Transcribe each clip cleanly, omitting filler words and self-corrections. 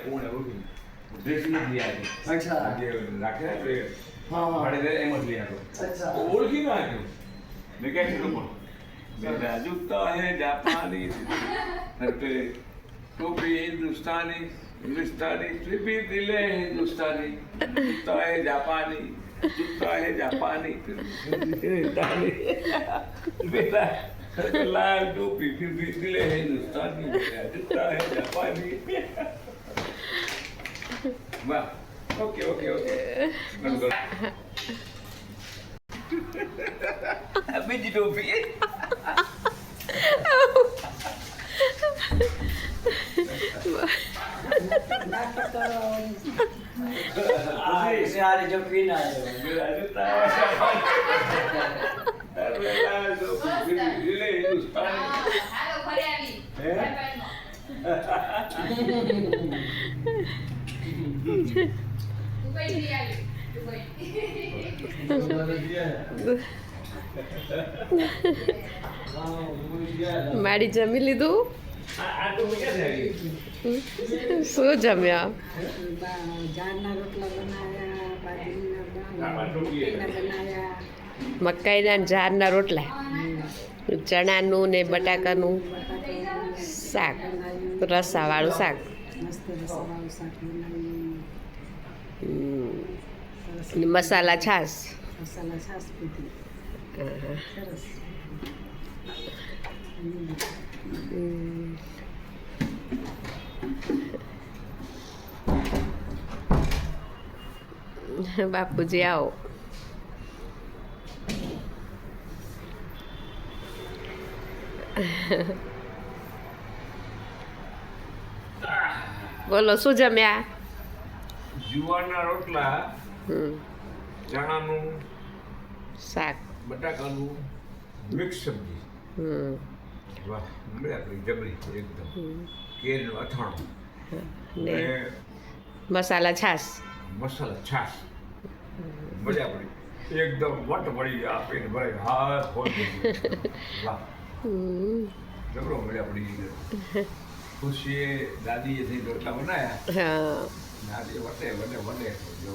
કોણ એવું ડ્રેસિંગ જ લઈ આવ્યો. અચ્છા. જે રાખે ને તે હા, હા. ભાડે એમ જ લઈ આવ્યો. અચ્છા. તો ઓળખી ના આવ્યો. મેં કહે છે લોકો मेरा जूता है जापानी पे टोपी हिंदुस्तानी हिंदुस्तानी ट्रिपी दिले हिंदुस्तानी जूता है जापानी जूता है जापानी हिंदुस्तानी मेरा लाल टोपी फिर भी दिले हिंदुस्तानी मेरा जूता है जापानी वाह ओके ओके ओके गुड બીજી ટોપી सारे जो पीना है मेरा जूता है મારી જમી લીધું આ ટોપી ક્યાં આવી શું જમ્યા ઝાડના રોટલા બનાવ્યા, બાજરીના આ ટોપી બનાવ્યા, મકાઈના ને ઝારના રોટલા ચણાનું ને બટાકાનું શાક રસાવાળું શાક મસ્ત રસાવાળું શાક બનાવ્યું, ને મસાલા છાશ મસાલા છાશ પીધી. સરસ. બાપુજી આવો બોલો શું જમ્યા જુવારના રોટલા હમ, ચણાનું શાક બટાકાનું મિક્સ સબ્જી હમ, વાહ મજા પડી જબરી એકદમ હમ. કેરીનું અથાણું ને અને મસાલા છાશ મસાલા છાશ મજા પડી એકદમ વટ પડી આ પેટ ભરાઈ હાથ ખોલ વાહ હમ, જબરો મજા પડી ખુશીએ દાદીએ થઈ રોટલા બનાવ્યા હા દાદી વટે વટે વટે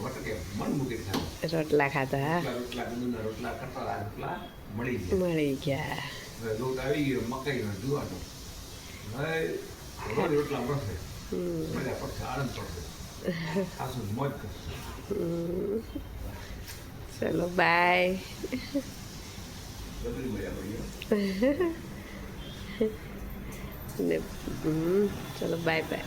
વટકે મન મૂકી થાય રોટલા ખાધા રોટલા ગંદુના રોટલા કટોરા રોટલા મળી ગયા મળી ગયા હવે લોટ આવી ગયો મકાઈનો જુવાનો હવે રોજ રોટલા મળશે મજા પડશે આનંદ પડશે ખાસું મોજ કરશે હમ. ચલો બાય જબરી મજા પડી હો. ને ચલો બાય બાય